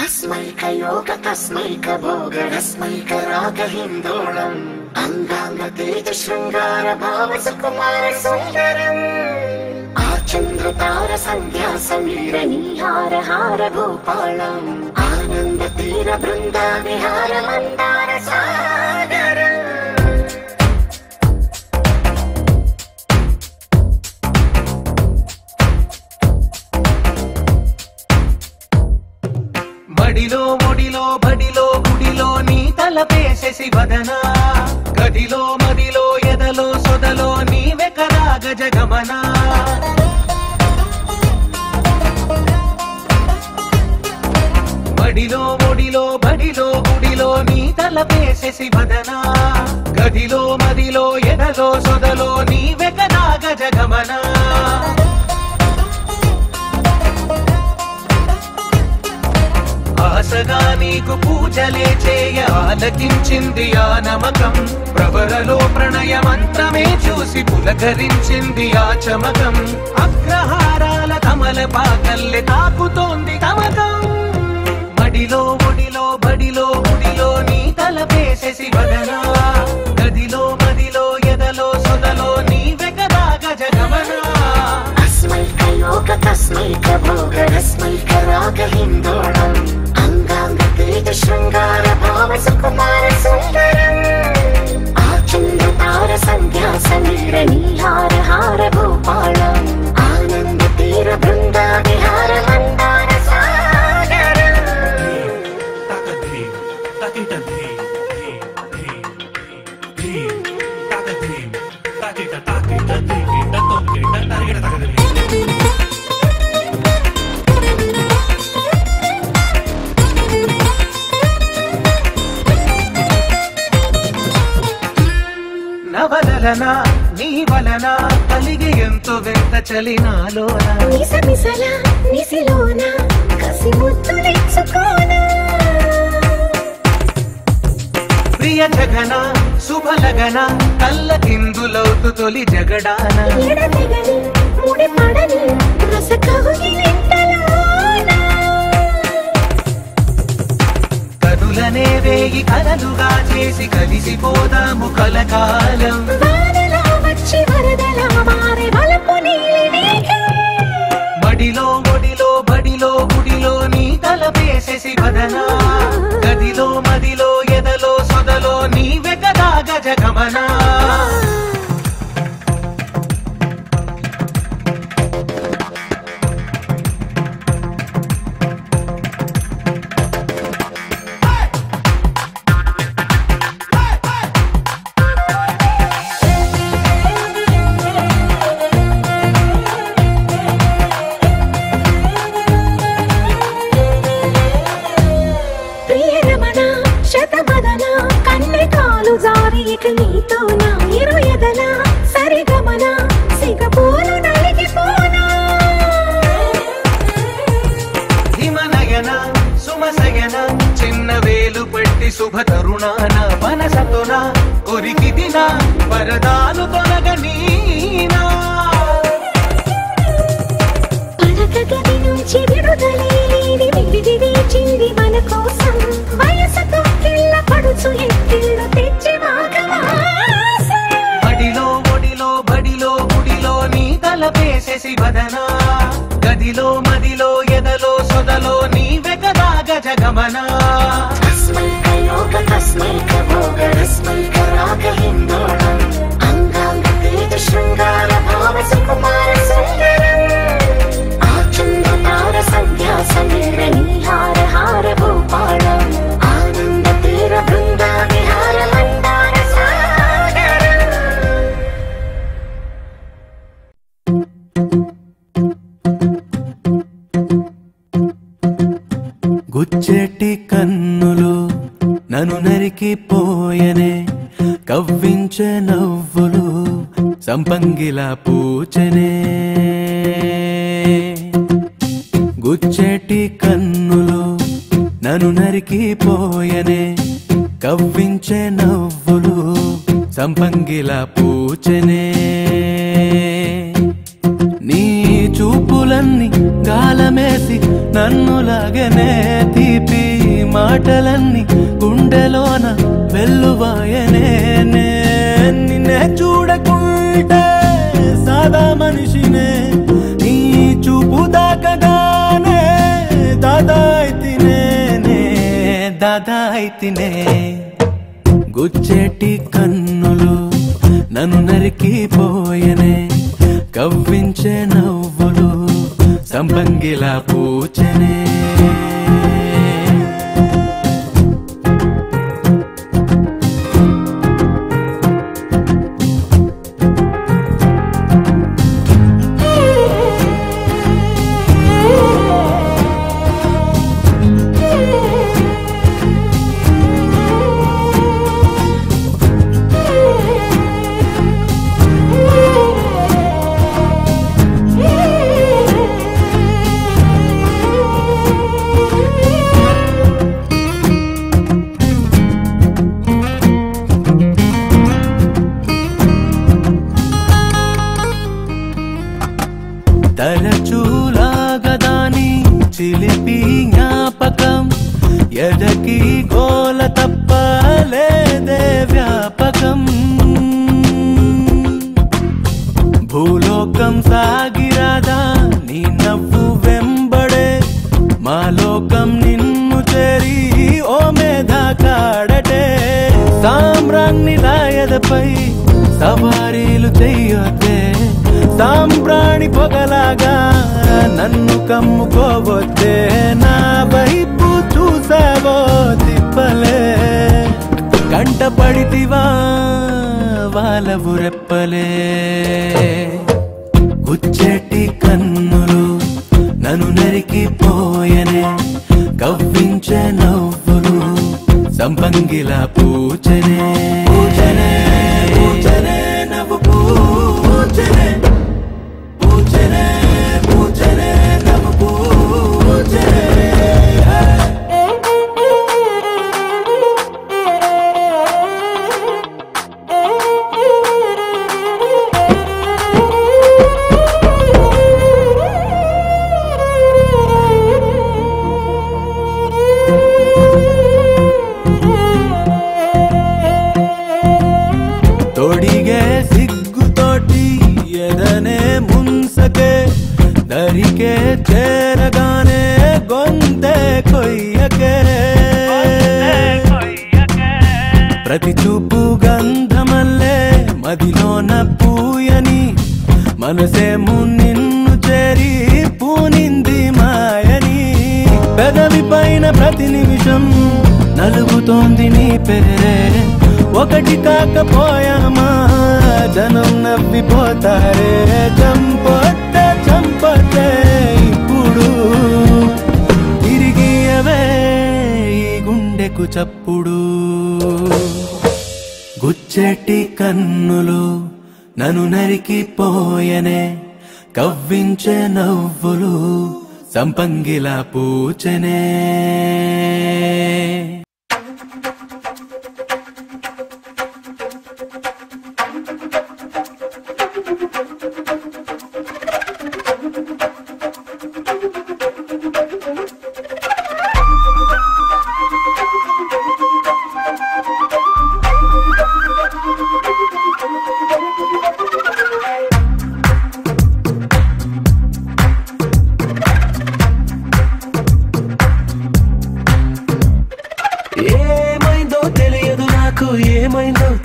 तस्मैकयोग तस्मैकभोगरस्मैकरागहिन्दोळम् अङ्गाङ्गतेज शृङ्गार भाव सुकुमार सुन्दरम् आचन्द्रतार सन्ध्या समीर नीहार हार भूपालम् आनन्द तीर बृन्द विहार मन्दार सागरम् మడిలో మొడిలో బడిలో గుడిలో నీ తలపేసేసి వదనా గదిలో మదిలో ఎదలో సొదలో నీవే కదా గజగమనా మడిలో మొడిలో బడిలో గుడిలో నీ తలపేసేసి వదనా గదిలో మదిలో ఎదలో సొదలో నీవే కదా గజగమనా ఆశగా నీకు పూజలే చేయ ఆలకించింది ఆ నమకం ప్రవరలో ప్రణయ మంత్రమే చూసి పులకరించింది ఆ చమకం అగ్రహారాల కమల పాకల్లె తాకుతోంది తమకం మడిలో ఒడిలో బడిలో గుడిలో నీ తలపేసేసి వదనా గదిలో మదిలో ఎదలో సొదలో నీవే కదా గజగమనా तस्मैकयोग तस्मैकभोगरस्मैकरागहिन्दोळम् अङ्गाङ्गतेज शृङ्गार भाव सुकुमार सुन्दरम् आचन्द्रतार सन्ध्या समीर नीहार हार भूपालम् आनन्द तीर बृन्द विहार मन्दार सागरम् నవలన నీ వలన కలిగి ఎంతో వెంట చలినాలోన నిసమిసల నిసిలోన కసి ముద్దులిచ్చుకోనా ప్రియ జగన శుభలగన కళ్ళ కిందులవుతు తొలి జగడాన ఎడతెగని ముడి పడని రస కౌగిలింతలోన కనులనే వేయి కలలుగా చేసి కలిసిపోదాము కలకాలం వానలా వచ్చి వరదలా మారే వలపు నీలి మేఘం మడిలో ఒడిలో బడిలో గుడిలో నీ తలపేసేసి వదనా గదిలో మదిలో ఎదలో సొదలో నీవే కదా గజగమనా చిన్న వేలు పట్టి శుభ తరుణాన మనసతోన కొరికి దిన వరదాలు తొలగనీనా పడక గది నుంచి విడుదలేని విడిచింది మన కోసం వయసుతో కిల్ల పడుచు ఎత్తిళ్ళు తెచ్చి మాగవాసం బడిలో ఒడిలో బడిలో గుడిలో నీ తలపేసేసి వదనా గదిలో మదిలో ఎదలో సొదలో నీవే కదా గజగమనా तस्मैकयोग तस्मैकभोगरस्मैकरागहिन्दोळम् अङ्गाङ्गतेज शृङ्गार भाव सुकुमार सुन्दरम् आचन्द्रतार सन्ध्या समीर नीहार हार भूपालम् आनन्द तीर बृन्द विहार मन्दार सागरम् గుచ్చేటి కన్నులు నన్ను నరికిపోయనే కవ్వించే నవ్వులు సంపంగిలా పూచనే గుచ్చేటి కన్నులు నన్ను నరికిపోయనే కవ్వించే నవ్వులు సంపంగిలా పూచనే నీ చూపులన్నీ గాలమేసి నన్ను లాగనే తీపి మాటలన్నీ గుండెలోన వెల్లువాయనే నిన్నే చూడకుంటే సాదా మనిషినే నీ చూపు దాకగానే దాదా అయితినే గుచ్చేటి కన్నులు నన్ను నరికిపోయనే కవ్వించే నవ్వులు సంపంగిలా పూచనే తరచూలాగదాని చిలిపి జ్ఞాపకం ఎదకి గోల తప్పలేదే వ్యాపకం భూలోకం సాగిరాదా నీ నవ్వు వెంబడే మాలోకం నిన్ను చేరి ఓ మేధా కాడటే సామ్రాణ్ణి లాయదపై సవారీలు చెయ్యొద్దే సాంబ్రాణి పొగలాగా నన్ను కమ్ముకోవద్దే నా వైపు చూసావో తిప్పలే కంట పడితివా వాళ్ళవు రెప్పలే గుచ్చేటి కన్నులు నన్ను నరికిపోయనే కవ్వించే నవ్వులు సంపంగిలా పూచనే పూచనే పూచనే నవ్వు పూచనే పూచనే పూచనే నవ్వు పూచనే తొడిగే సిగ్గుతోటి ఎదనే మున్సకే దరికే చేరగానే గొంతే కొయ్యకే ప్రతి చూపు గంధమల్లే మదిలోన పూయని మనసేము నిన్ను చేరి పూనింది మాయని పెదవి పైన ప్రతి నిమిషం నలుగుతోంది నీ పేరే ఒకటి కాకపోయామా జనం నవ్విపోతారే చంపొట్టే చంపొట్టే ఇప్పుడు తిరిగి అవే ఈ గుండెకు చప్పుడు గుచ్చేటి కన్నులు నన్ను నరికిపోయనే కవ్వించే నవ్వులు సంపంగిలా పూచనే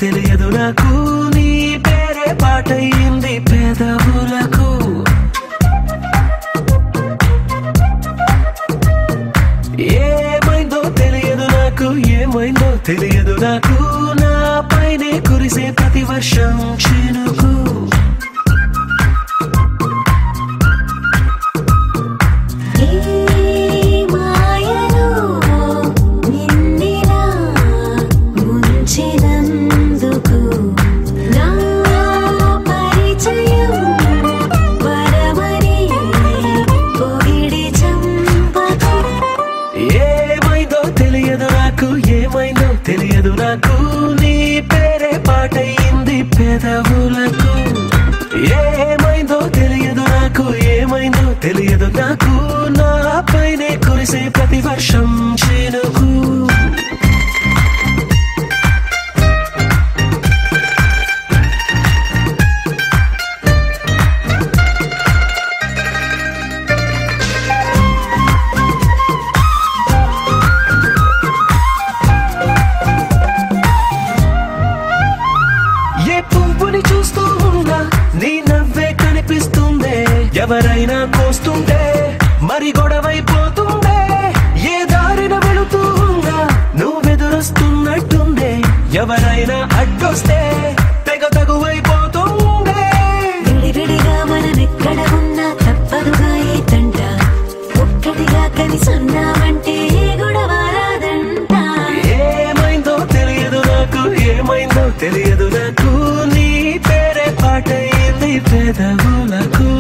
తెలియదు నాకు నీ పేరే పాటయింది పెదవులకు ఏమైందో తెలియదు నాకు ఏమైందో తెలియదు నాకు నా పైనే కురిసే ప్రతి వర్షం చినుకు తెలియదు నాకు నీ పేరే పాటయింది పెదవులకు ఏమైందో తెలియదు నాకు ఏమైందో తెలియదు నాకు నా పైనే కురిసే ప్రతి వర్షం చినుకు ఎవరైనా కోస్తుంటే మరి గొడవైపోతుందే ఏ దారిన వెళుతుందా నువ్వెదురొస్తున్నట్టుందే ఎవరైనా అడ్డొస్తే తెగ తగువైపోతుందే విడివిడిగా మనమెక్కడ ఉన్నా తప్పదుగా ఈ తంట ఒక్కటిగా కలిసి ఉన్నామంటే గొడవ రాదంట ఏమైందో తెలియదు నాకు ఏమైందో తెలియదు నాకు నీ పేరే పాటయింది పెదవులకు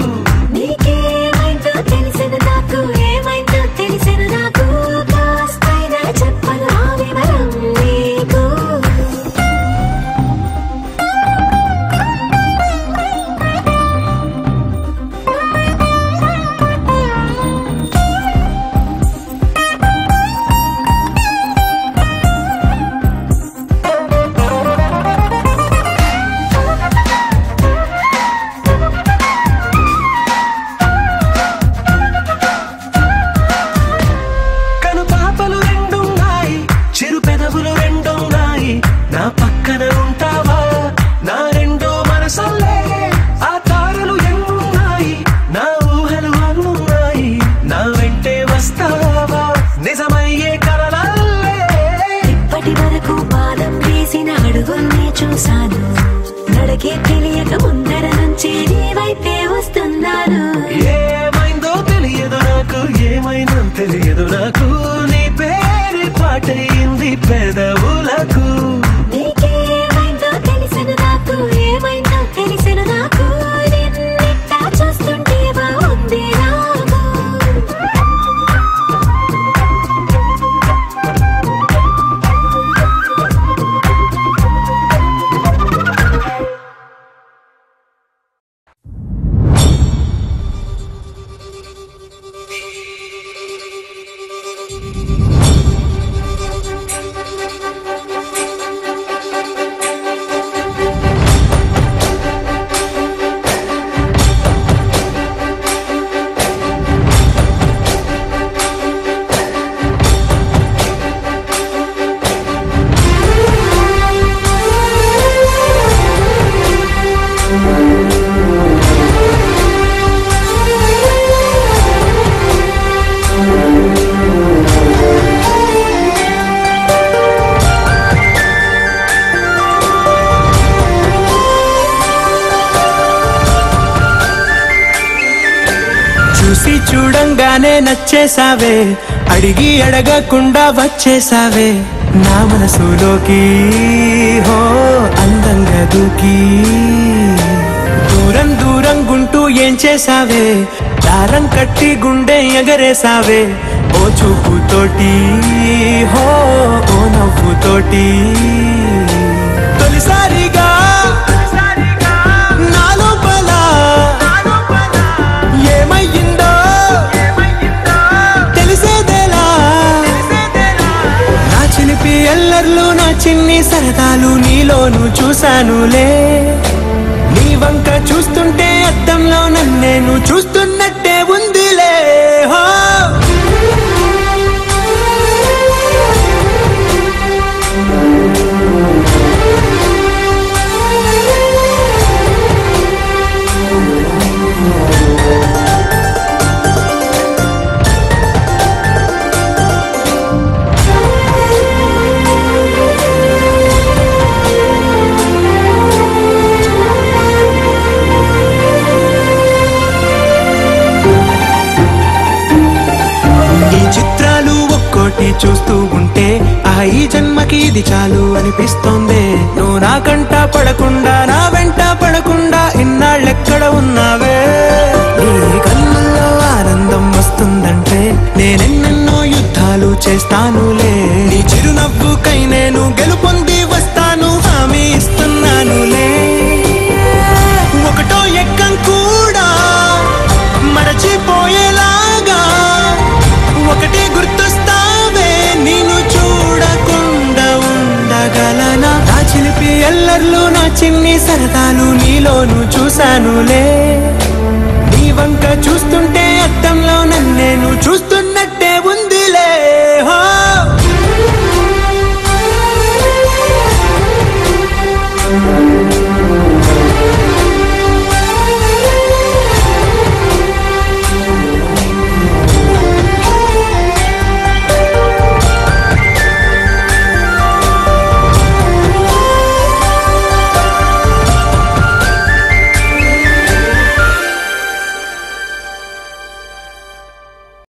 చూసాను నడకే తెలియక ముందర నుంచి నీ వైపే వస్తున్నాను ఏమైందో తెలియదు నాకు ఏమైందో తెలియదు నాకు నీ పేరు పాటయింది పెదవులకు నీకేమైందో తెలిసను నాకు ఏమైందో తెలిసను నాకు నిన్నెట్టా చూస్తుంటే బాగుంది నాకు చూడంగానే నచ్చేసావే అడిగి అడగకుండా వచ్చేసావే నా మనసులోకి హో అందంగా దూకి దూరం దూరం గుంటూ ఏం చేసావే దారం కట్టి గుండె ఎగరేసావే ఓ చూపుతోటి హో ఓ నవ్వుతోటి తొలిసారిగా నా లోపల ఏమయ్యిందో తెలిసేదేలా నా చిలిపి ఎల్లర్లు నా చిన్ని సరదాలు నీలోను చూశానులే నీ వంక చూస్తుంటే అద్దంలో నన్నేను చూస్తున్నట్టే ఉందిలే హో చూస్తూ ఉంటే ఈ జన్మకి ఇది చాలు అనిపిస్తోంది నువ్వు నా కంట పడకుండా నా వెంట పడకుండా ఇన్నాళ్ళెక్కడ ఉన్నావే నీ కళ్ళల్లో ఆనందం వస్తుందంటే నేనెన్నెన్నో యుద్ధాలు చేస్తానులే నీ చిరునవ్వుకై నేను గెలుపొంది వస్తాను హామీ ఇస్తున్నానులే ఒకటో ఎక్కం కూడా మరచి సరదాలు నీలోను చూశానులే నీ వంక చూస్తుంటే అద్దంలో నన్ను నేను చూస్తూ